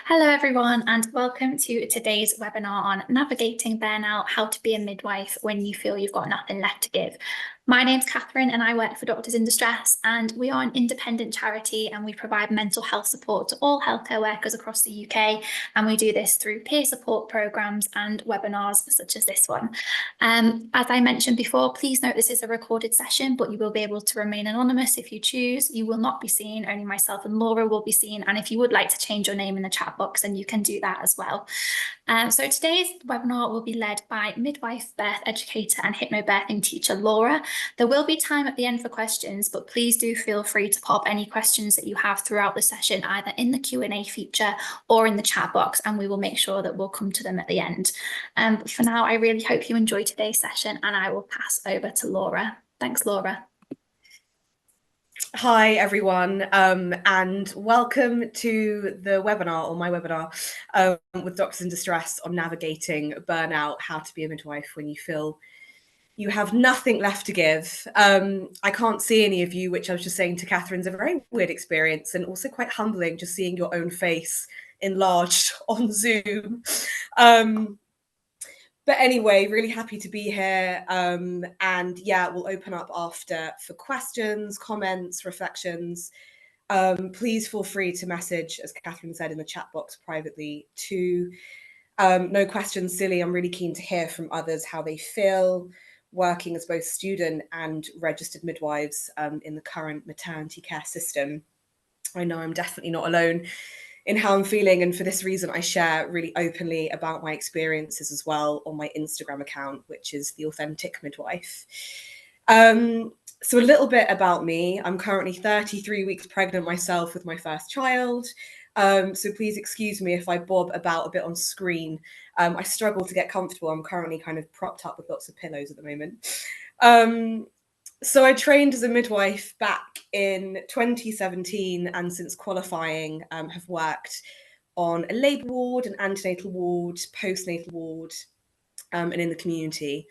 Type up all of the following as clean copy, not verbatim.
Hello everyone, and welcome to today's webinar on navigating burnout, how to be a midwife when you feel you've got nothing left to give. My name's Catherine and I work for Doctors in Distress, and we are an independent charity and we provide mental health support to all healthcare workers across the UK, and we do this through peer support programmes and webinars such as this one. As I mentioned before, please note this is a recorded session, but you will be able to remain anonymous if you choose. You will not be seen, only myself and Laura will be seen, and if you would like to change your name in the chat box, then you can do that as well. So today's webinar will be led by midwife, birth educator and hypnobirthing teacher Laura. There will be time at the end for questions, but please do feel free to pop any questions that you have throughout the session, either in the Q&A feature or in the chat box, and we will make sure that we'll come to them at the end. But for now, I really hope you enjoy today's session, and I will pass over to Laura. Thanks, Laura. Hi everyone, and welcome to the webinar, or my webinar, with Doctors in Distress on navigating burnout, how to be a midwife when you feel you have nothing left to give. I can't see any of you, which I was just saying to Catherine, is a very weird experience and also quite humbling, just seeing your own face enlarged on Zoom. But anyway, really happy to be here. And yeah, we'll open up after for questions, comments, reflections. Please feel free to message, as Catherine said, in the chat box privately too. No questions, silly. I'm really keen to hear from others how they feel working as both student and registered midwives in the current maternity care system. I know I'm definitely not alone in how I'm feeling, and for this reason I share really openly about my experiences as well on my Instagram account, which is the Authentic Midwife. So a little bit about me. I'm currently 33 weeks pregnant myself with my first child, so please excuse me if I bob about a bit on screen. I struggle to get comfortable. I'm currently kind of propped up with lots of pillows at the moment. So I trained as a midwife back in 2017, and since qualifying have worked on a labour ward, an antenatal ward, postnatal ward, and in the community.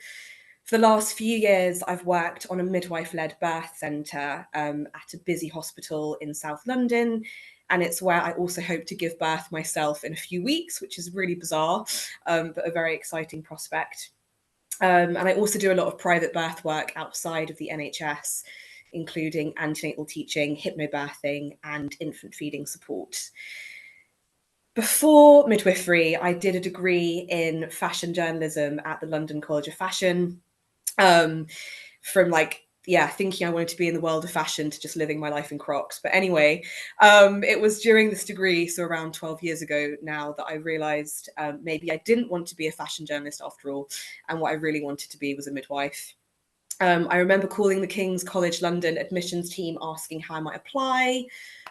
For the last few years, I've worked on a midwife-led birth centre at a busy hospital in South London, and it's where I also hope to give birth myself in a few weeks, which is really bizarre, but a very exciting prospect. And I also do a lot of private birth work outside of the NHS, including antenatal teaching, hypnobirthing, and infant feeding support. Before midwifery, I did a degree in fashion journalism at the London College of Fashion, from thinking I wanted to be in the world of fashion to just living my life in Crocs. But anyway, it was during this degree, so around 12 years ago now, that I realised maybe I didn't want to be a fashion journalist after all, and what I really wanted to be was a midwife. I remember calling the King's College London admissions team asking how I might apply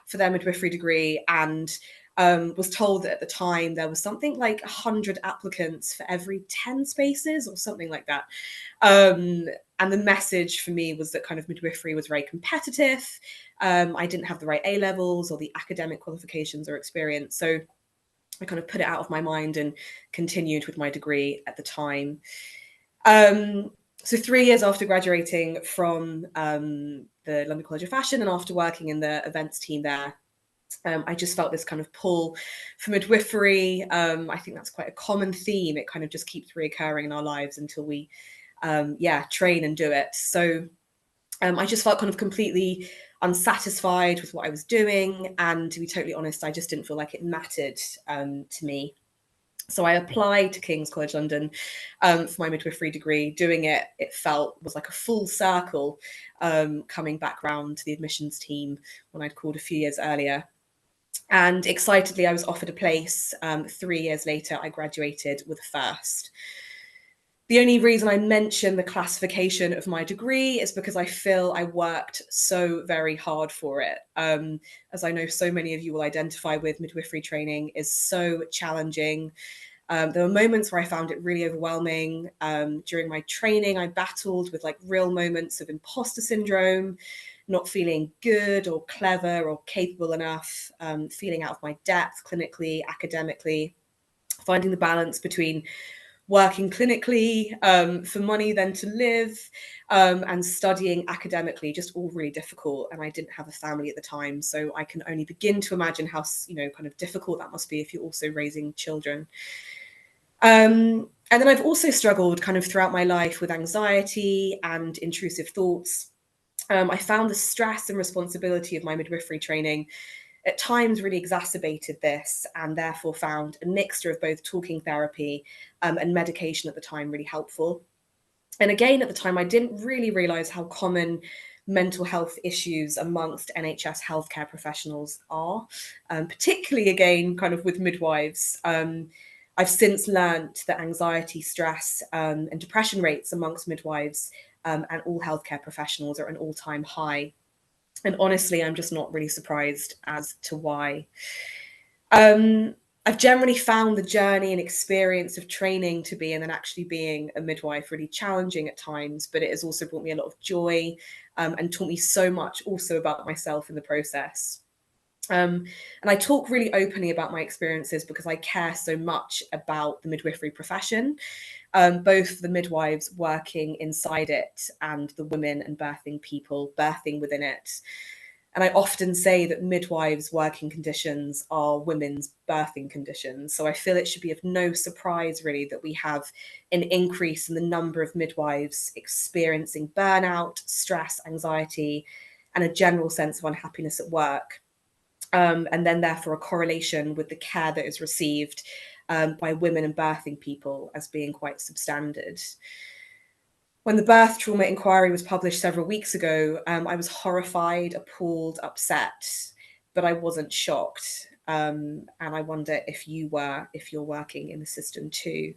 for their midwifery degree, and was told that at the time there was something like 100 applicants for every 10 spaces or something like that. And the message for me was that kind of midwifery was very competitive. I didn't have the right A levels or the academic qualifications or experience. So I kind of put it out of my mind and continued with my degree at the time. So 3 years after graduating from the London College of Fashion and after working in the events team there, I just felt this kind of pull for midwifery. I think that's quite a common theme. It kind of just keeps reoccurring in our lives until we, train and do it. So I just felt kind of completely unsatisfied with what I was doing. And to be totally honest, I just didn't feel like it mattered to me. So I applied to King's College London for my midwifery degree. Doing it, it was like a full circle coming back round to the admissions team when I'd called a few years earlier. And excitedly, I was offered a place. 3 years later, I graduated with a first. The only reason I mention the classification of my degree is because I feel I worked so very hard for it. As I know so many of you will identify with, midwifery training is so challenging. There were moments where I found it really overwhelming. During my training, I battled with like real moments of imposter syndrome, not feeling good or clever or capable enough, feeling out of my depth clinically, academically, finding the balance between working clinically for money then to live, and studying academically, just all really difficult. And I didn't have a family at the time, so I can only begin to imagine how, kind of difficult that must be if you're also raising children. And then I've also struggled kind of throughout my life with anxiety and intrusive thoughts. I found the stress and responsibility of my midwifery training at times really exacerbated this, and therefore found a mixture of both talking therapy and medication at the time really helpful. And again, at the time, I didn't really realize how common mental health issues amongst NHS healthcare professionals are, particularly again, kind of with midwives. I've since learned that anxiety, stress, and depression rates amongst midwives and all healthcare professionals are at an all-time high. And honestly, I'm just not really surprised as to why. I've generally found the journey and experience of training to be, and then actually being a midwife, really challenging at times, but it has also brought me a lot of joy and taught me so much also about myself in the process. And I talk really openly about my experiences because I care so much about the midwifery profession, both the midwives working inside it and the women and birthing people birthing within it. And I often say that midwives' working conditions are women's birthing conditions. So I feel it should be of no surprise, really, that we have an increase in the number of midwives experiencing burnout, stress, anxiety, and a general sense of unhappiness at work. And then therefore a correlation with the care that is received by women and birthing people as being quite substandard. When the birth trauma inquiry was published several weeks ago, I was horrified, appalled, upset, but I wasn't shocked. And I wonder if you're working in the system too.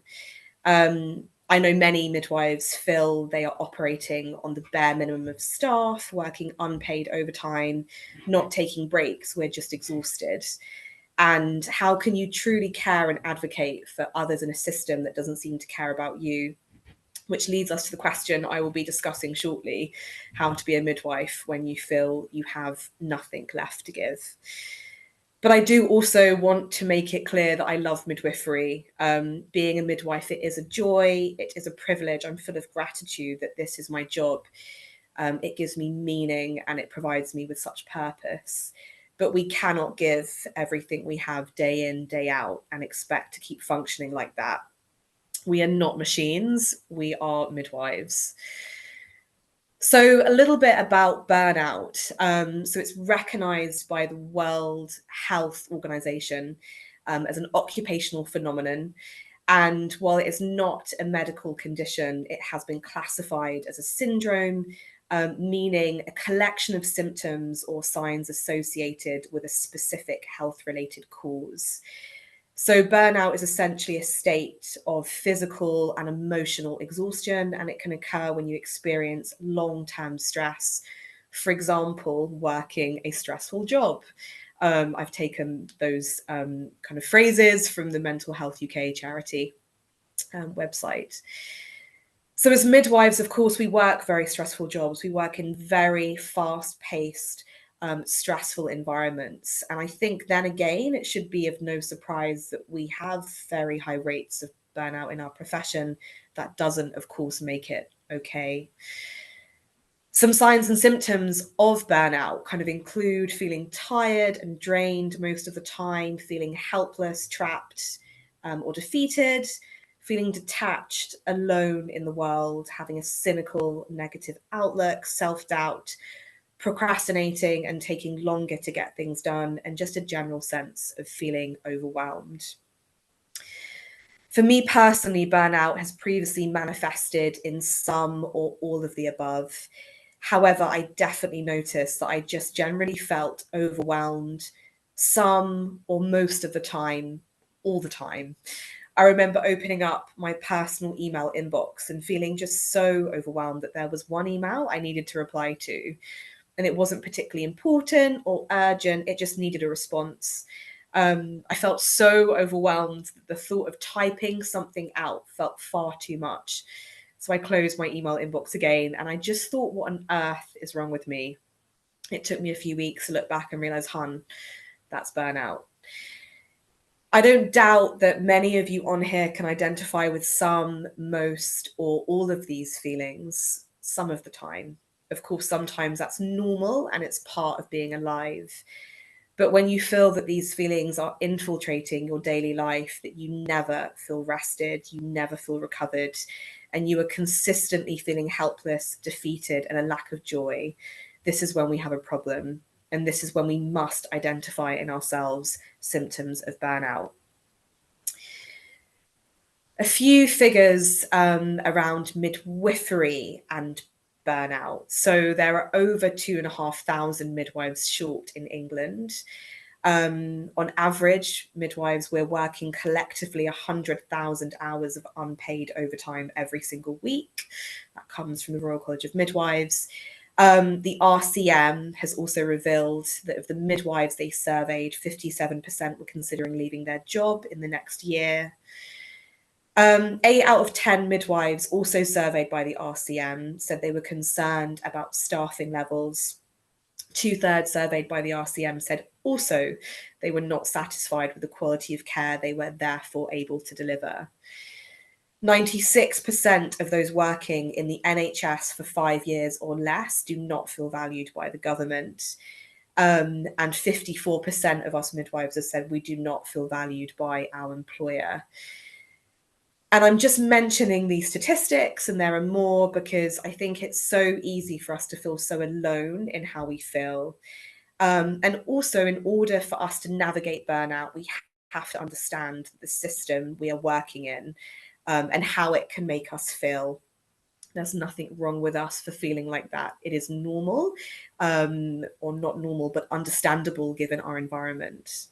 I know many midwives feel they are operating on the bare minimum of staff, working unpaid overtime, not taking breaks. We're just exhausted. And how can you truly care and advocate for others in a system that doesn't seem to care about you? Which leads us to the question I will be discussing shortly: how to be a midwife when you feel you have nothing left to give. But I do also want to make it clear that I love midwifery. Being a midwife, it is a joy, it is a privilege. I'm full of gratitude that this is my job. It gives me meaning and it provides me with such purpose. But we cannot give everything we have day in, day out and expect to keep functioning like that. We are not machines, we are midwives. So a little bit about burnout. So it's recognized by the World Health Organization as an occupational phenomenon. And while it is not a medical condition, it has been classified as a syndrome, meaning a collection of symptoms or signs associated with a specific health-related cause. So burnout is essentially a state of physical and emotional exhaustion, and it can occur when you experience long-term stress. For example, working a stressful job. I've taken those kind of phrases from the Mental Health UK charity website. So as midwives, of course, we work very stressful jobs. We work in very fast-paced, stressful environments. And I think then again, it should be of no surprise that we have very high rates of burnout in our profession. That doesn't, of course, make it okay. Some signs and symptoms of burnout kind of include feeling tired and drained most of the time, feeling helpless, trapped, or defeated, feeling detached, alone in the world, having a cynical, negative outlook, self-doubt, procrastinating and taking longer to get things done, and just a general sense of feeling overwhelmed. For me personally, burnout has previously manifested in some or all of the above. However, I definitely noticed that I just generally felt overwhelmed some or most of the time, all the time. I remember opening up my personal email inbox and feeling just so overwhelmed that there was one email I needed to reply to, and it wasn't particularly important or urgent. It just needed a response. I felt so overwhelmed that the thought of typing something out felt far too much. So I closed my email inbox again, and I just thought, what on earth is wrong with me? It took me a few weeks to look back and realize, hun, that's burnout. I don't doubt that many of you on here can identify with some, most, or all of these feelings some of the time. Of course, sometimes that's normal and it's part of being alive. But when you feel that these feelings are infiltrating your daily life, that you never feel rested, you never feel recovered, and you are consistently feeling helpless, defeated, and a lack of joy, this is when we have a problem. And this is when we must identify in ourselves symptoms of burnout. A few figures around midwifery and burnout. So there are over 2,500 midwives short in England. On average, midwives, we're working collectively 100,000 hours of unpaid overtime every single week. That comes from the Royal College of Midwives. The RCM has also revealed that of the midwives they surveyed, 57% were considering leaving their job in the next year. 8 out of 10 midwives also surveyed by the RCM said they were concerned about staffing levels. 2/3 surveyed by the RCM said also they were not satisfied with the quality of care they were therefore able to deliver. 96% of those working in the NHS for 5 years or less do not feel valued by the government. And 54% of us midwives have said we do not feel valued by our employer. And I'm just mentioning these statistics, and there are more, because I think it's so easy for us to feel so alone in how we feel. And also, in order for us to navigate burnout, we have to understand the system we are working in, and how it can make us feel. There's nothing wrong with us for feeling like that. It is normal, or not normal, but understandable given our environment.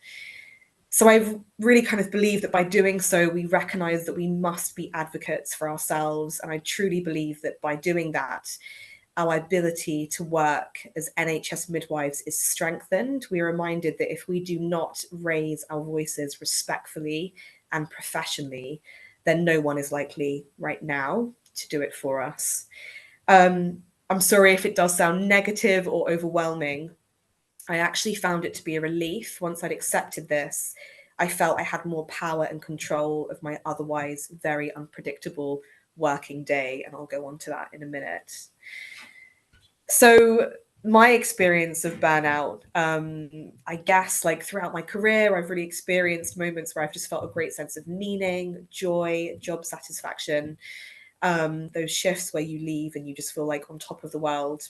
So I really kind of believe that by doing so, we recognize that we must be advocates for ourselves. And I truly believe that by doing that, our ability to work as NHS midwives is strengthened. We are reminded that if we do not raise our voices respectfully and professionally, then no one is likely right now to do it for us. I'm sorry if it does sound negative or overwhelming. I actually found it to be a relief once I'd accepted this. I felt I had more power and control of my otherwise very unpredictable working day, and I'll go on to that in a minute. So my experience of burnout, I guess, like throughout my career, I've really experienced moments where I've just felt a great sense of meaning, joy, job satisfaction, those shifts where you leave and you just feel like on top of the world.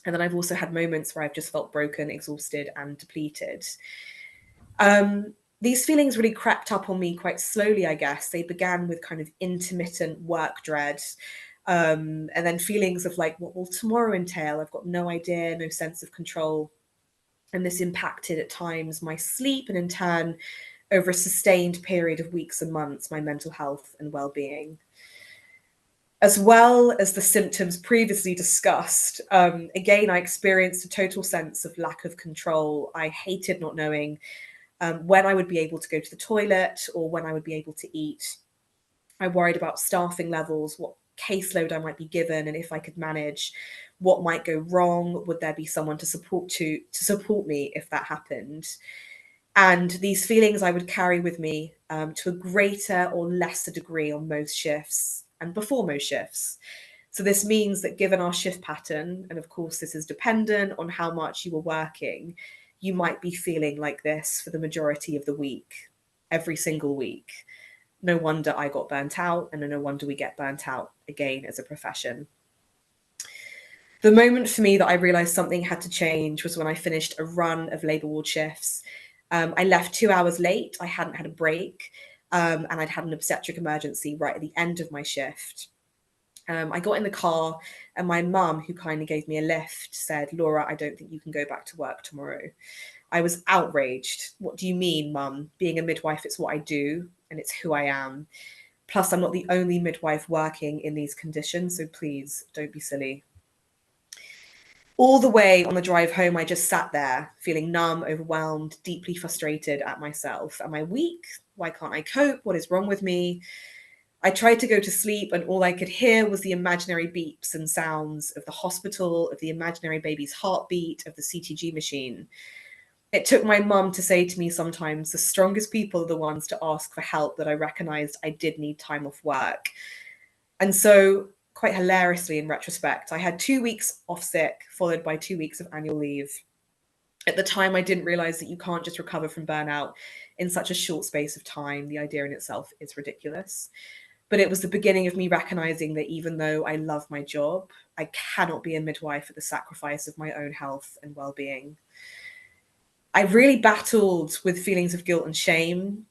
And then I've also had moments where I've just felt broken, exhausted, and depleted. These feelings really crept up on me quite slowly, I guess. They began with kind of intermittent work dread, and then feelings of like, what will tomorrow entail? I've got no idea, no sense of control. And this impacted at times my sleep, and in turn, over a sustained period of weeks and months, my mental health and well-being. As well as the symptoms previously discussed, again, I experienced a total sense of lack of control. I hated not knowing when I would be able to go to the toilet or when I would be able to eat. I worried about staffing levels, what caseload I might be given, and if I could manage, what might go wrong. Would there be someone to support me if that happened? And these feelings I would carry with me to a greater or lesser degree on most shifts and before most shifts. So this means that given our shift pattern, and of course this is dependent on how much you are working, you might be feeling like this for the majority of the week, every single week. No wonder I got burnt out, and no wonder we get burnt out again as a profession. The moment for me that I realized something had to change was when I finished a run of labour ward shifts. I left 2 hours late. I hadn't had a break, and I'd had an obstetric emergency right at the end of my shift. I got in the car, and my mum, who kindly gave me a lift, said, "Laura, I don't think you can go back to work tomorrow." I was outraged. "What do you mean, mum? Being a midwife, it's what I do, and it's who I am. Plus, I'm not the only midwife working in these conditions, so please don't be silly." All the way on the drive home, I just sat there feeling numb, overwhelmed, deeply frustrated at myself. Am I weak? Why can't I cope? What is wrong with me? I tried to go to sleep, and all I could hear was the imaginary beeps and sounds of the hospital, of the imaginary baby's heartbeat, of the CTG machine. It took my mum to say to me sometimes, the strongest people are the ones to ask for help, that I recognized I did need time off work. And so, quite hilariously, in retrospect, I had 2 weeks off sick, followed by 2 weeks of annual leave. At the time, I didn't realize that you can't just recover from burnout in such a short space of time. The idea in itself is ridiculous. But it was the beginning of me recognizing that even though I love my job, I cannot be a midwife at the sacrifice of my own health and well-being. I really battled with feelings of guilt and shame.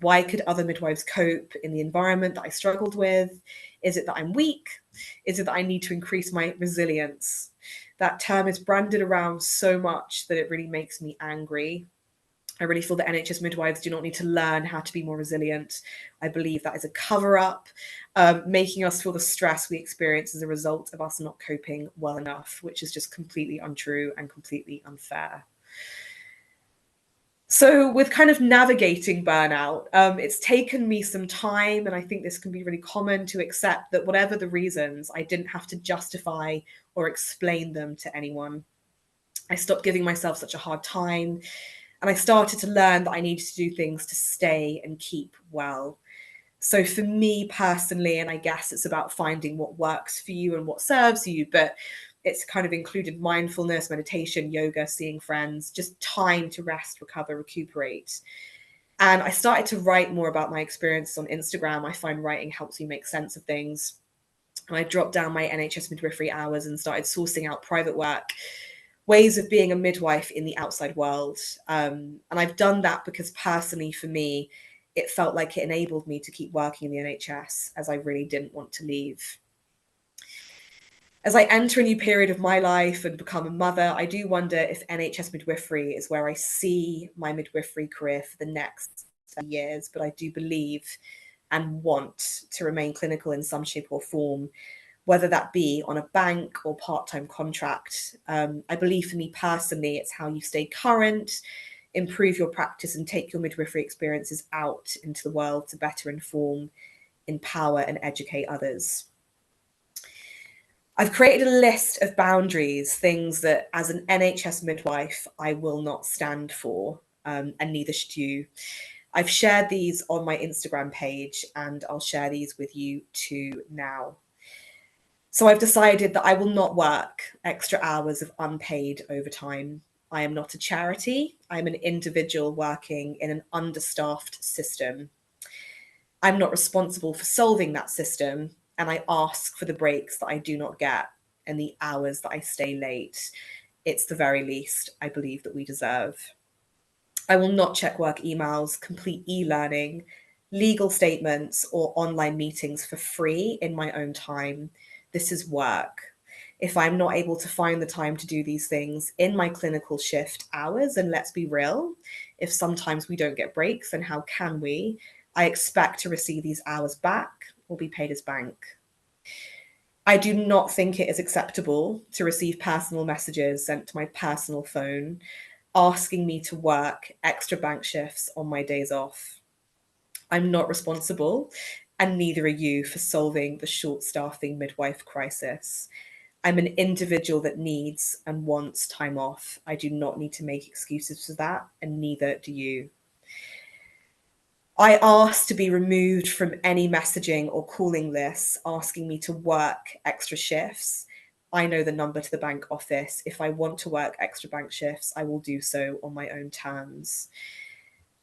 Why could other midwives cope in the environment that I struggled with? Is it that I'm weak? Is it that I need to increase my resilience? That term is branded around so much that it really makes me angry. I really feel that NHS midwives do not need to learn how to be more resilient. I believe that is a cover-up, making us feel the stress we experience as a result of us not coping well enough, which is just completely untrue and completely unfair. So with kind of navigating burnout, it's taken me some time, and I think this can be really common, to accept that whatever the reasons, I didn't have to justify or explain them to anyone. I stopped giving myself such a hard time, and I started to learn that I needed to do things to stay and keep well. So for me personally, and I guess it's about finding what works for you and what serves you, but it's kind of included mindfulness, meditation, yoga, seeing friends, just time to rest, recover, recuperate. And I started to write more about my experiences on Instagram. I find writing helps me make sense of things. And I dropped down my NHS midwifery hours and started sourcing out private work, ways of being a midwife in the outside world. And I've done that because personally, for me, it felt like it enabled me to keep working in the NHS, as I really didn't want to leave. As I enter a new period of my life and become a mother, I do wonder if NHS midwifery is where I see my midwifery career for the next years, but I do believe and want to remain clinical in some shape or form, whether that be on a bank or part-time contract. I believe for me personally, it's how you stay current, improve your practice, and take your midwifery experiences out into the world to better inform, empower, and educate others. I've created a list of boundaries, things that as an NHS midwife, I will not stand for, and neither should you. I've shared these on my Instagram page, and I'll share these with you too now. So I've decided that I will not work extra hours of unpaid overtime. I am not a charity. I'm an individual working in an understaffed system. I'm not responsible for solving that system, and I ask for the breaks that I do not get and the hours that I stay late. It's the very least I believe that we deserve. I will not check work emails, complete e-learning, legal statements, or online meetings for free in my own time. This is work. If I'm not able to find the time to do these things in my clinical shift hours, and let's be real, if sometimes we don't get breaks, then how can we? I expect to receive these hours back or be paid as bank. I do not think it is acceptable to receive personal messages sent to my personal phone asking me to work extra bank shifts on my days off. I'm not responsible, and neither are you, for solving the short staffing midwife crisis. I'm an individual that needs and wants time off. I do not need to make excuses for that, and neither do you. I asked to be removed from any messaging or calling lists asking me to work extra shifts. I know the number to the bank office. If I want to work extra bank shifts, I will do so on my own terms.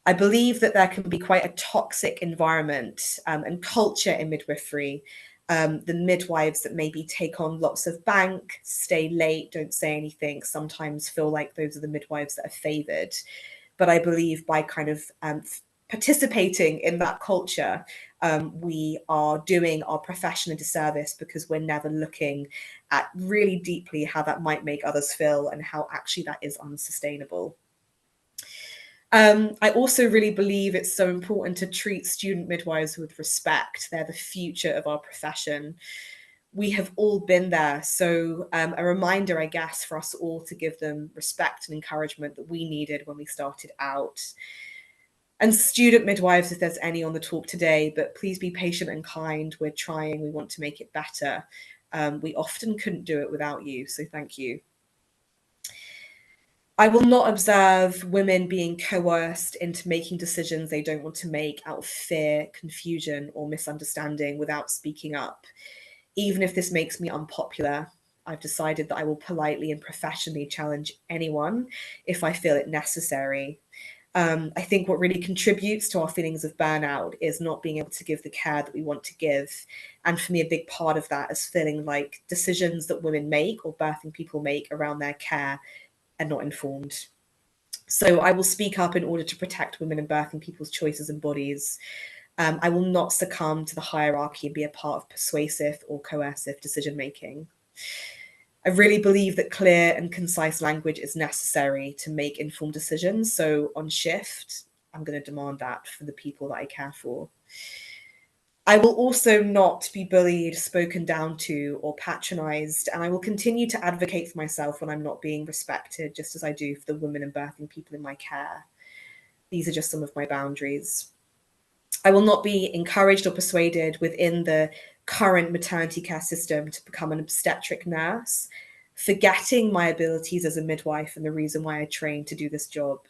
I believe that there can be quite a toxic environment and culture in midwifery. The midwives that maybe take on lots of bank, stay late, don't say anything, sometimes feel like those are the midwives that are favoured. But I believe by kind of participating in that culture, we are doing our profession a disservice, because we're never looking at really deeply how that might make others feel and how actually that is unsustainable. I also really believe it's so important to treat student midwives with respect. They're the future of our profession. We have all been there. So a reminder, I guess, for us all to give them respect and encouragement that we needed when we started out. And student midwives, if there's any on the talk today, but please be patient and kind. We're trying, we want to make it better. We often couldn't do it without you, so thank you. I will not observe women being coerced into making decisions they don't want to make out of fear, confusion, or misunderstanding without speaking up. Even if this makes me unpopular, I've decided that I will politely and professionally challenge anyone if I feel it necessary. I think what really contributes to our feelings of burnout is not being able to give the care that we want to give. And for me, a big part of that is feeling like decisions that women make or birthing people make around their care are not informed. So I will speak up in order to protect women and birthing people's choices and bodies. I will not succumb to the hierarchy and be a part of persuasive or coercive decision making. I really believe that clear and concise language is necessary to make informed decisions. So on shift, I'm going to demand that for the people that I care for. I will also not be bullied, spoken down to, or patronized, and I will continue to advocate for myself when I'm not being respected, just as I do for the women and birthing people in my care. These are just some of my boundaries. I will not be encouraged or persuaded within the current maternity care system to become an obstetric nurse, forgetting my abilities as a midwife and the reason why I trained to do this job.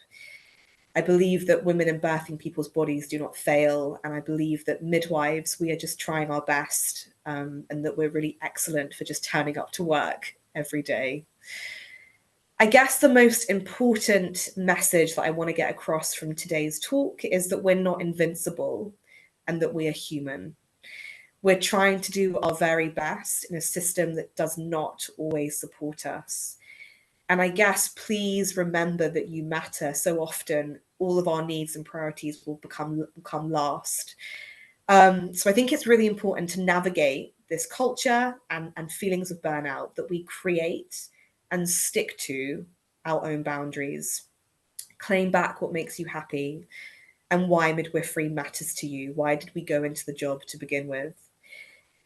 I believe that women and birthing people's bodies do not fail. And I believe that midwives, we are just trying our best, and that we're really excellent for just turning up to work every day. I guess the most important message that I want to get across from today's talk is that we're not invincible and that we are human. We're trying to do our very best in a system that does not always support us. And I guess please remember that you matter. So often all of our needs and priorities will become last. So I think it's really important to navigate this culture and feelings of burnout, that we create and stick to our own boundaries. Claim back what makes you happy and why midwifery matters to you. Why did we go into the job to begin with?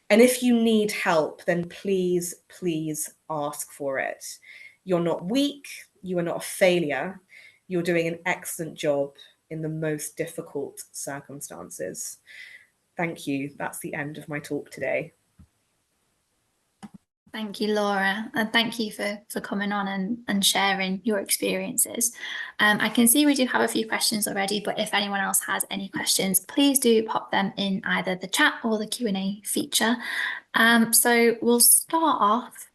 And if you need help, then please, please ask for it. You're not weak. You are not a failure. You're doing an excellent job in the most difficult circumstances. Thank you. That's the end of my talk today. Thank you, Laura, and thank you for coming on and sharing your experiences. I can see we do have a few questions already, but if anyone else has any questions, please do pop them in either the chat or the Q&A feature. So we'll start off.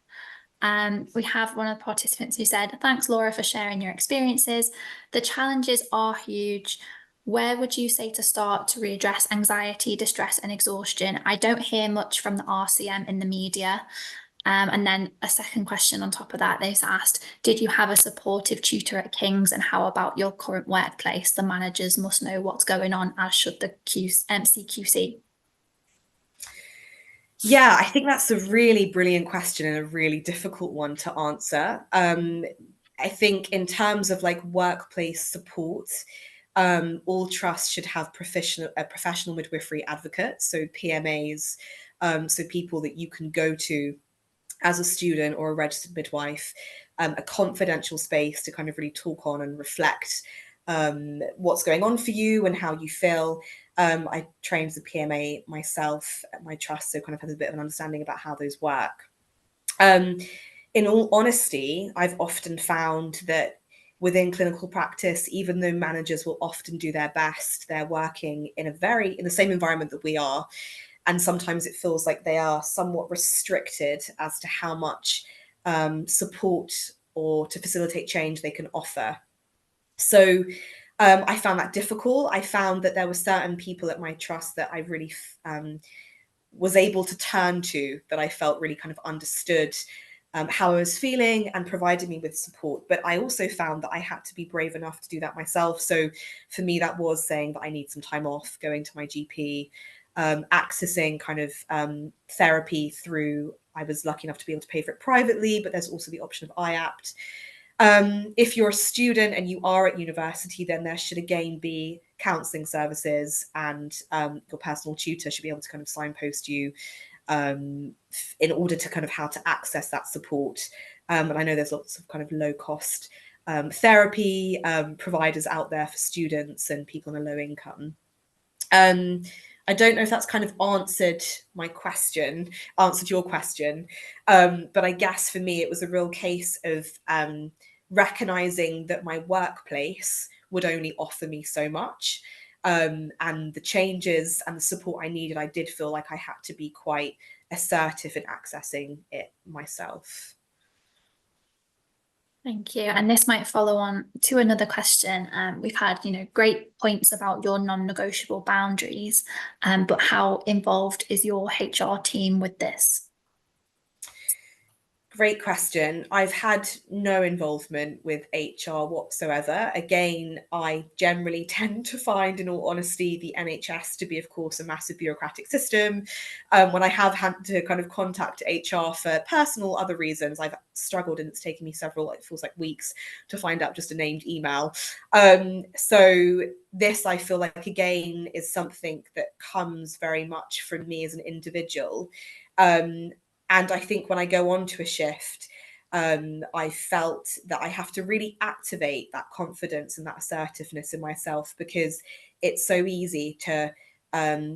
We have one of the participants who said, "Thanks, Laura, for sharing your experiences. The challenges are huge. Where would you say to start to readdress anxiety, distress, and exhaustion? I don't hear much from the RCM in the media." And then a second question on top of that, they've asked, "Did you have a supportive tutor at King's, and how about your current workplace? The managers must know what's going on, as should the CQC." Yeah, I think that's a really brilliant question and a really difficult one to answer. I think in terms of like workplace support, all trusts should have professional midwifery advocates, so PMAs, so people that you can go to as a student or a registered midwife, a confidential space to kind of really talk on and reflect what's going on for you and how you feel. I trained as a PMA myself at my trust, so kind of have a bit of an understanding about how those work. In all honesty, I've often found that within clinical practice, even though managers will often do their best, they're working in the same environment that we are. And sometimes it feels like they are somewhat restricted as to how much support or to facilitate change they can offer. So I found that difficult. I found that there were certain people at my trust that I really was able to turn to, that I felt really kind of understood how I was feeling and provided me with support. But I also found that I had to be brave enough to do that myself. So for me, that was saying that I need some time off, going to my GP, accessing kind of therapy through, I was lucky enough to be able to pay for it privately, but there's also the option of IAPT. If you're a student and you are at university, then there should again be counselling services, and your personal tutor should be able to kind of signpost you in order to kind of how to access that support. And I know there's lots of kind of low cost therapy providers out there for students and people on a low income. I don't know if that's kind of answered your question. But I guess for me, it was a real case of recognizing that my workplace would only offer me so much. And the changes and the support I needed, I did feel like I had to be quite assertive in accessing it myself. Thank you. And this might follow on to another question. We've had, great points about your non-negotiable boundaries, but how involved is your HR team with this? Great question. I've had no involvement with HR whatsoever. Again, I generally tend to find, in all honesty, the NHS to be, of course, a massive bureaucratic system. When I have had to kind of contact HR for personal other reasons, I've struggled, and it's taken me several, it feels like weeks, to find out just a named email. So this, I feel like, again, is something that comes very much from me as an individual. And I think when I go on to a shift, I felt that I have to really activate that confidence and that assertiveness in myself, because it's so easy to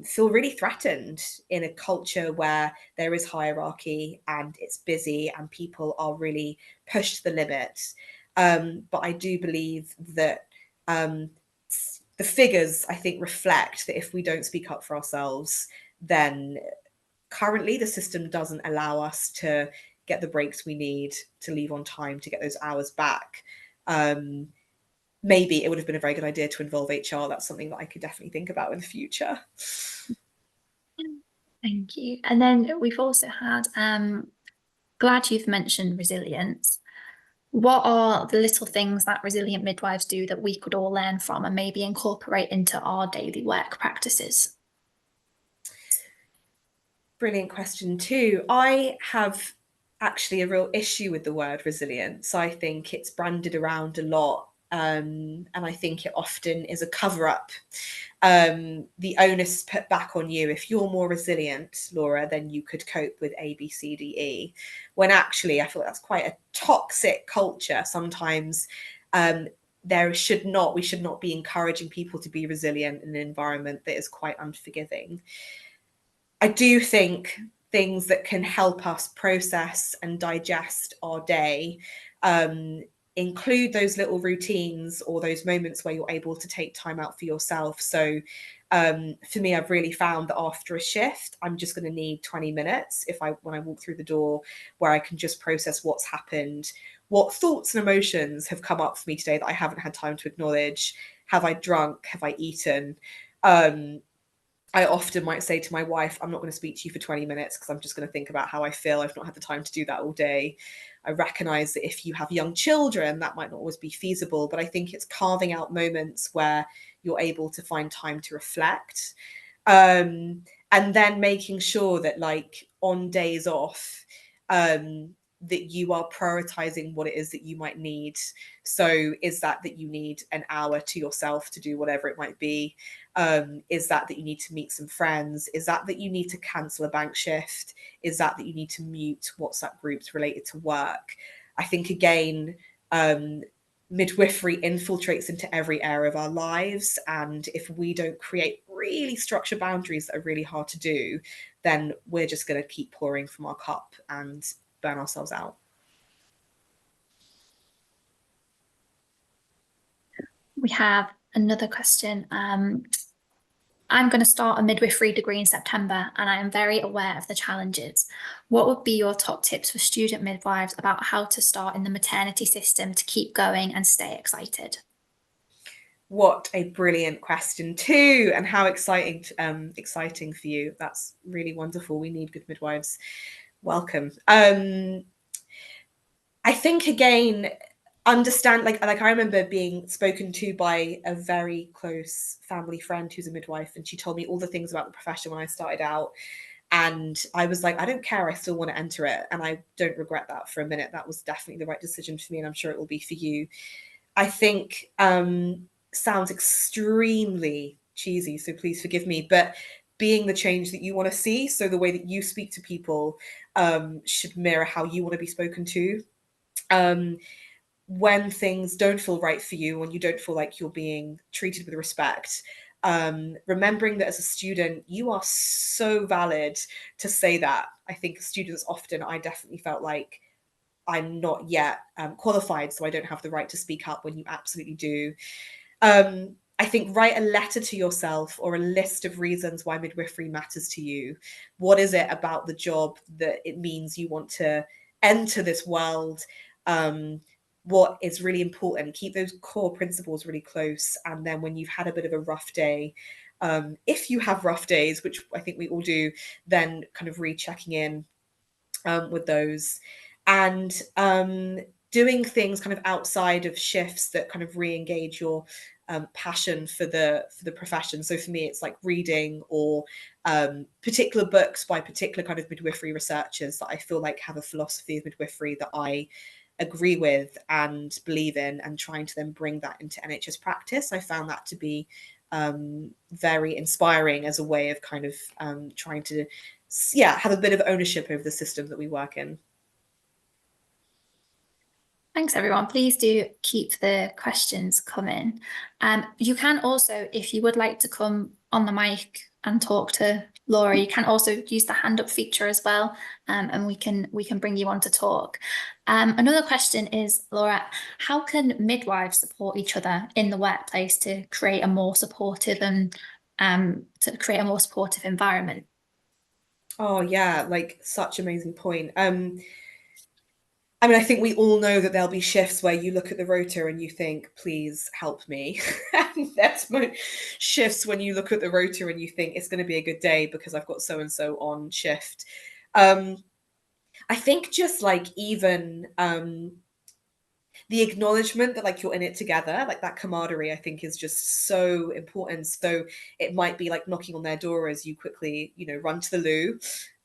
feel really threatened in a culture where there is hierarchy and it's busy and people are really pushed to the limit. But I do believe that the figures, I think, reflect that if we don't speak up for ourselves, then currently the system doesn't allow us to get the breaks we need to leave on time to get those hours back. Maybe it would have been a very good idea to involve HR. That's something that I could definitely think about in the future. Thank you. And then we've also had, glad you've mentioned resilience. What are the little things that resilient midwives do that we could all learn from and maybe incorporate into our daily work practices? Brilliant question too. I have actually a real issue with the word resilience. I think it's branded around a lot, and I think it often is a cover up. The onus put back on you. If you're more resilient, Laura, then you could cope with A, B, C, D, E. When actually, I feel that's quite a toxic culture. Sometimes we should not be encouraging people to be resilient in an environment that is quite unforgiving. I do think things that can help us process and digest our day include those little routines or those moments where you're able to take time out for yourself. So for me, I've really found that after a shift, I'm just going to need 20 minutes when I walk through the door, where I can just process what's happened, what thoughts and emotions have come up for me today that I haven't had time to acknowledge. Have I drunk? Have I eaten? I often might say to my wife, I'm not going to speak to you for 20 minutes because I'm just going to think about how I feel. I've not had the time to do that all day. I recognize that if you have young children, that might not always be feasible, but I think it's carving out moments where you're able to find time to reflect. And then making sure that, like, on days off, that you are prioritizing what it is that you might need. So is that you need an hour to yourself to do whatever it might be? Is that you need to meet some friends? Is that you need to cancel a bank shift? Is that you need to mute WhatsApp groups related to work? I think, again, midwifery infiltrates into every area of our lives. And if we don't create really structured boundaries that are really hard to do, then we're just going to keep pouring from our cup and burn ourselves out. We have another question. I'm going to start a midwifery degree in September, and I am very aware of the challenges. What would be your top tips for student midwives about how to start in the maternity system to keep going and stay excited? What a brilliant question too, and how exciting for you. That's really wonderful. We need good midwives. Welcome. I think, again, understand, like I remember being spoken to by a very close family friend who's a midwife, and she told me all the things about the profession when I started out, and I was like, I don't care, I still want to enter it, and I don't regret that for a minute. That was definitely the right decision for me, and I'm sure it will be for you. I think sounds extremely cheesy, so please forgive me, but being the change that you want to see, so the way that you speak to people should mirror how you want to be spoken to. When things don't feel right for you, when you don't feel like you're being treated with respect, remembering that as a student, you are so valid to say that. I think students often, I definitely felt like I'm not yet qualified, so I don't have the right to speak up when you absolutely do. I think write a letter to yourself or a list of reasons why midwifery matters to you. What is it about the job that it means you want to enter this world? What is really important? Keep those core principles really close. And then when you've had a bit of a rough day, if you have rough days, which I think we all do, then kind of rechecking in with those. And doing things kind of outside of shifts that kind of re-engage your passion for the profession. So for me, it's like reading or particular books by particular kind of midwifery researchers that I feel like have a philosophy of midwifery that I agree with and believe in, and trying to then bring that into NHS practice. I found that to be very inspiring as a way of kind of trying to have a bit of ownership over the system that we work in. Thanks, everyone. Please do keep the questions coming. You can also, if you would like to come on the mic and talk to Laura, you can also use the hand up feature as well, and we can bring you on to talk. Another question is, Laura, how can midwives support each other in the workplace to create a more supportive and environment? Oh yeah, like such amazing point. I mean, I think we all know that there'll be shifts where you look at the rota and you think, please help me. And there's shifts when you look at the rota and you think it's going to be a good day because I've got so and so on shift. I think just like even the acknowledgement that like you're in it together, like that camaraderie, I think is just so important. So it might be like knocking on their door as you quickly, run to the loo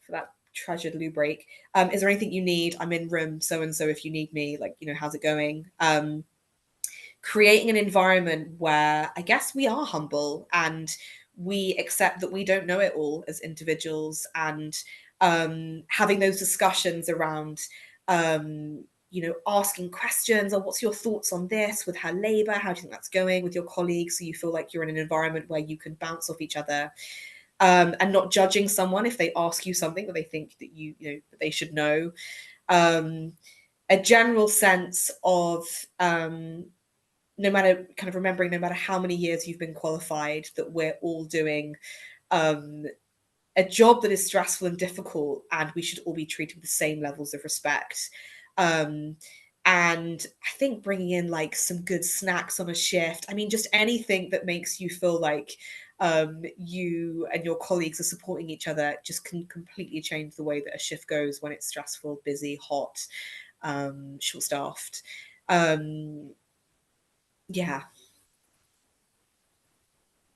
for that treasured loo break. Is there anything you need? I'm in room so and so if you need me, like, how's it going? Creating an environment where I guess we are humble and we accept that we don't know it all as individuals, and having those discussions around asking questions, or what's your thoughts on this with her labor? How do you think that's going with your colleagues? So you feel like you're in an environment where you can bounce off each other, and not judging someone if they ask you something that they think that that they should know. A general sense of no matter kind of remembering, no matter how many years you've been qualified, that we're all doing a job that is stressful and difficult, and we should all be treated with the same levels of respect. And I think bringing in like some good snacks on a shift, I mean, just anything that makes you feel like you and your colleagues are supporting each other just can completely change the way that a shift goes when it's stressful, busy, hot, short-staffed. Yeah.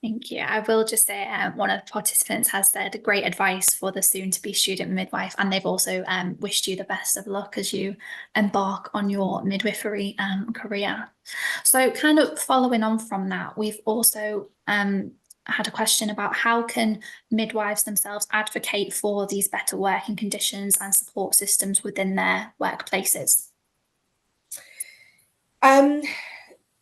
Thank you. I will just say one of the participants has said great advice for the soon-to-be student midwife, and they've also wished you the best of luck as you embark on your midwifery career. So kind of following on from that, we've also had a question about how can midwives themselves advocate for these better working conditions and support systems within their workplaces?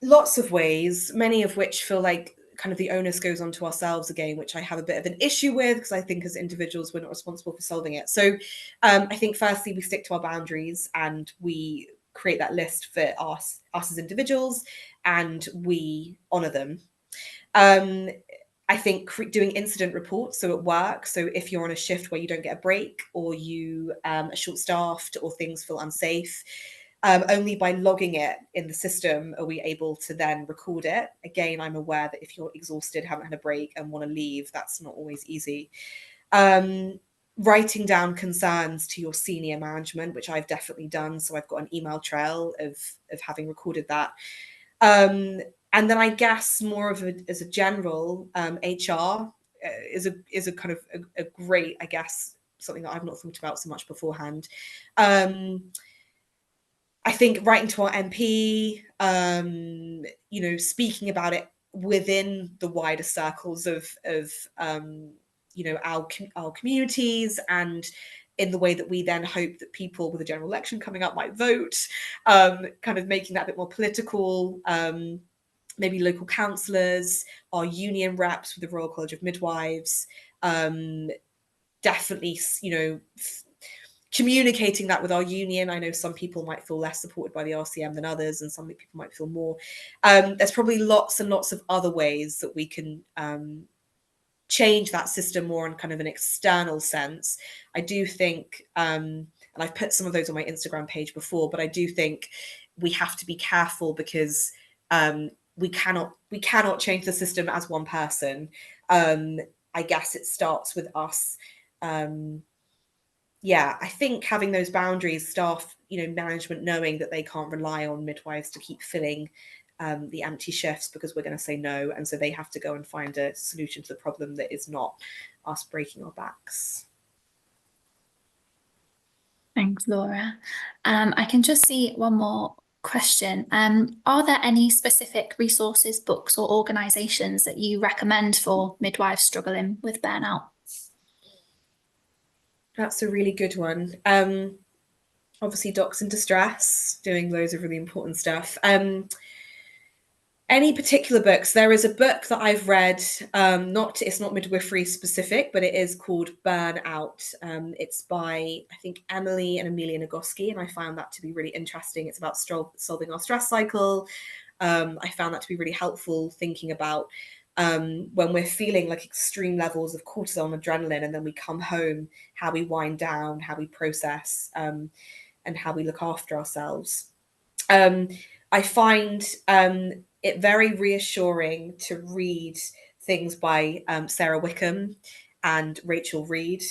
Lots of ways, many of which feel like kind of the onus goes onto ourselves again, which I have a bit of an issue with because I think as individuals we're not responsible for solving it. So I think firstly we stick to our boundaries and we create that list for us as individuals, and we honor them. I think doing incident reports, so at work, so if you're on a shift where you don't get a break, or you are short-staffed, or things feel unsafe, only by logging it in the system are we able to then record it. Again, I'm aware that if you're exhausted, haven't had a break, and want to leave, that's not always easy. Writing down concerns to your senior management, which I've definitely done. So I've got an email trail of having recorded that. And then I guess more of as a general, HR is a kind of a great, I guess, something that I've not thought about so much beforehand. I think writing to our MP, speaking about it within the wider circles of our communities, and in the way that we then hope that people with a general election coming up might vote, kind of making that a bit more political. Maybe local councillors, our union reps with the Royal College of Midwives, definitely, communicating that with our union. I know some people might feel less supported by the RCM than others, and some people might feel more. There's probably lots and lots of other ways that we can change that system more in kind of an external sense. I do think, and I've put some of those on my Instagram page before, but I do think we have to be careful because we cannot change the system as one person. I guess it starts with us. I think having those boundaries, staff, management knowing that they can't rely on midwives to keep filling the empty shifts because we're going to say no, and so they have to go and find a solution to the problem that is not us breaking our backs. Thanks, Laura. I can just see one more question. Are there any specific resources, books, or organisations that you recommend for midwives struggling with burnout? That's a really good one. Obviously, Docs in Distress, doing loads of really important stuff. Any particular books? There is a book that I've read, it's not midwifery specific, but it is called Burnout. It's by, I think, Emily and Amelia Nagoski, and I found that to be really interesting. It's about solving our stress cycle. I found that to be really helpful, thinking about when we're feeling like extreme levels of cortisol and adrenaline, and then we come home, how we wind down, how we process, and how we look after ourselves. I find it very reassuring to read things by Sarah Wickham and Rachel Reed.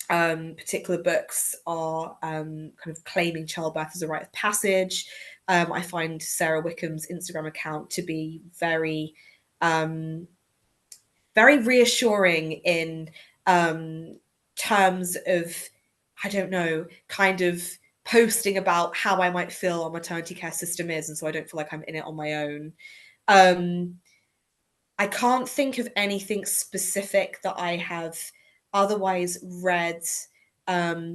Particular books are kind of claiming childbirth as a rite of passage. I find Sarah Wickham's Instagram account to be very, very reassuring in terms of, I don't know, kind of posting about how I might feel our maternity care system is, and so I don't feel like I'm in it on my own. I can't think of anything specific that I have otherwise read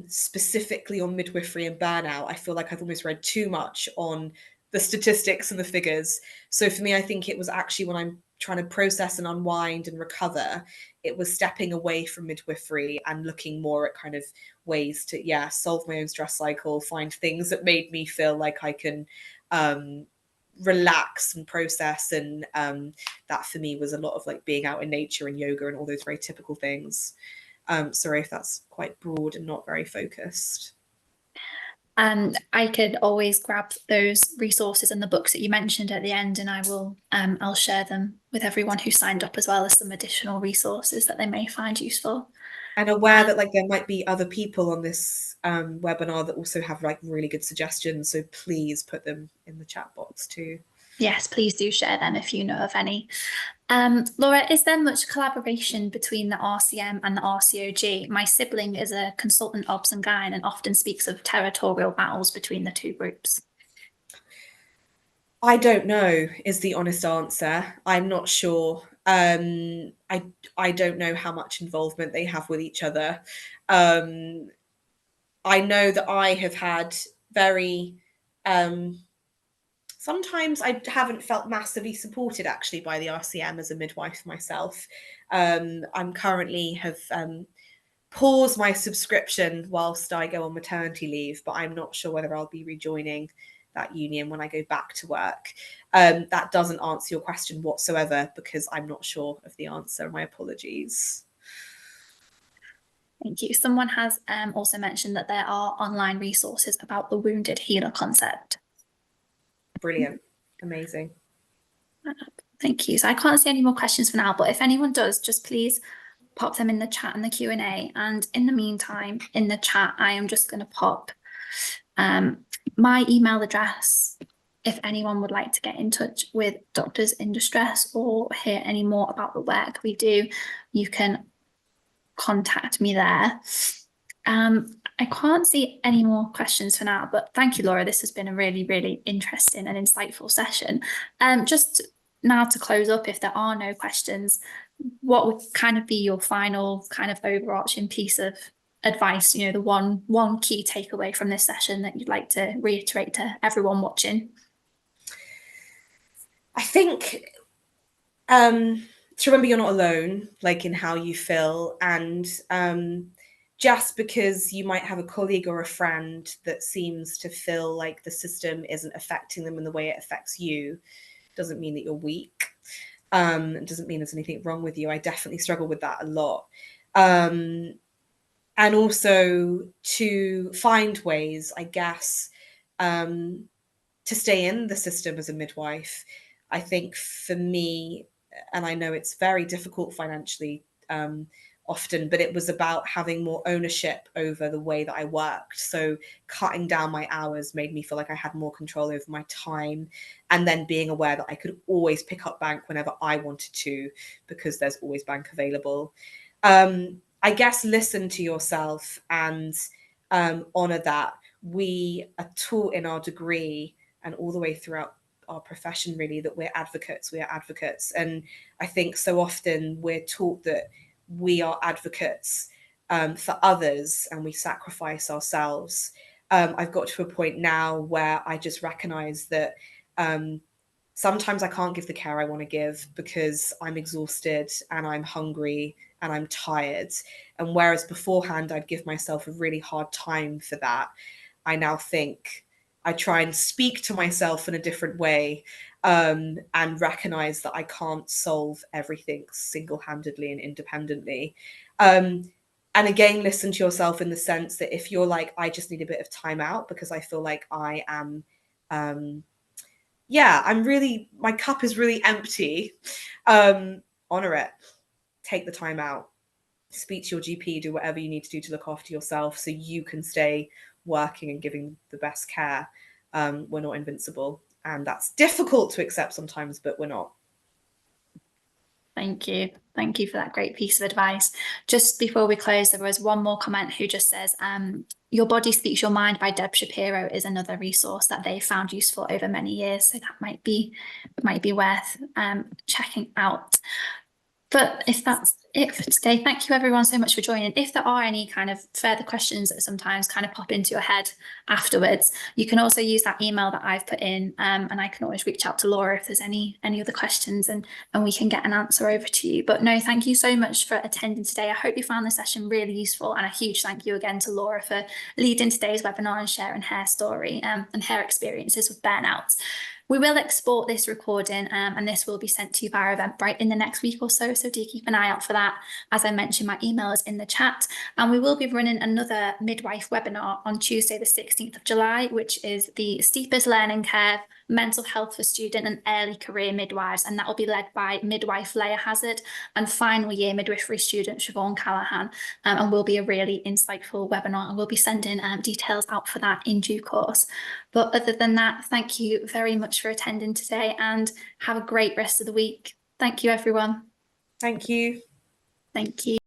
specifically on midwifery and burnout. I feel like I've almost read too much on the statistics and the figures. So for me, I think it was actually when I'm trying to process and unwind and recover, it was stepping away from midwifery and looking more at kind of ways to, solve my own stress cycle, find things that made me feel like I can relax and process. And that for me was a lot of like being out in nature and yoga and all those very typical things. Sorry if that's quite broad and not very focused. I could always grab those resources and the books that you mentioned at the end, and I'll share them with everyone who signed up, as well as some additional resources that they may find useful. And aware that like there might be other people on this webinar that also have like really good suggestions, so please put them in the chat box too. Yes, please do share them if you know of any. Laura, is there much collaboration between the RCM and the RCOG? My sibling is a consultant obs and gyn and often speaks of territorial battles between the two groups. I don't know is the honest answer. I'm not sure. I don't know how much involvement they have with each other. I know that I have had very sometimes I haven't felt massively supported actually by the RCM as a midwife myself. I'm currently have paused my subscription whilst I go on maternity leave, but I'm not sure whether I'll be rejoining that union when I go back to work. That doesn't answer your question whatsoever because I'm not sure of the answer. My apologies. Thank you. Someone has also mentioned that there are online resources about the wounded healer concept. Brilliant. Amazing. Thank you. So I can't see any more questions for now, but if anyone does, just please pop them in the chat and the Q&A. And in the meantime, in the chat, I am just going to pop my email address. If anyone would like to get in touch with Doctors in Distress or hear any more about the work we do, you can contact me there. I can't see any more questions for now, but thank you, Laura. This has been a really, really interesting and insightful session. Just now to close up, if there are no questions, what would kind of be your final kind of overarching piece of advice, the one key takeaway from this session that you'd like to reiterate to everyone watching? I think to remember you're not alone, like in how you feel, and just because you might have a colleague or a friend that seems to feel like the system isn't affecting them in the way it affects you, doesn't mean that you're weak. It doesn't mean there's anything wrong with you. I definitely struggle with that a lot. And also to find ways, I guess, to stay in the system as a midwife. I think for me, and I know it's very difficult financially often, but it was about having more ownership over the way that I worked. So cutting down my hours made me feel like I had more control over my time, and then being aware that I could always pick up bank whenever I wanted to, because there's always bank available. I guess listen to yourself and honor that. We are taught in our degree and all the way throughout our profession, really, that we're advocates. We are advocates. And I think so often we're taught that we are advocates for others and we sacrifice ourselves. I've got to a point now where I just recognize that sometimes I can't give the care I want to give because I'm exhausted and I'm hungry and I'm tired. And whereas beforehand I'd give myself a really hard time for that, I now think I try and speak to myself in a different way, and recognize that I can't solve everything single-handedly and independently. And again, listen to yourself in the sense that if you're like, I just need a bit of time out because I feel like I am, my cup is really empty. Honor it. Take the time out. Speak to your GP, do whatever you need to do to look after yourself so you can stay working and giving the best care. We're not invincible. And that's difficult to accept sometimes, but we're not. Thank you. Thank you for that great piece of advice. Just before we close, there was one more comment who just says, Your Body Speaks Your Mind by Deb Shapiro is another resource that they found useful over many years. So that might be worth checking out. But if that's it for today, thank you everyone so much for joining. If there are any kind of further questions that sometimes kind of pop into your head afterwards, you can also use that email that I've put in, and I can always reach out to Laura if there's any other questions, and we can get an answer over to you. But no, thank you so much for attending today. I hope you found the session really useful, and a huge thank you again to Laura for leading today's webinar and sharing her story and her experiences with burnout. We will export this recording and this will be sent to you via Eventbrite in the next week or so, so do keep an eye out for that. As I mentioned, my email is in the chat, and we will be running another midwife webinar on Tuesday the 16th of July, which is the steepest learning curve, mental health for student and early career midwives, and that will be led by midwife Leah Hazard and final year midwifery student Siobhan Callahan, and will be a really insightful webinar, and we'll be sending details out for that in due course. But other than that, thank you very much for attending today and have a great rest of the week. Thank you, everyone. Thank you. Thank you.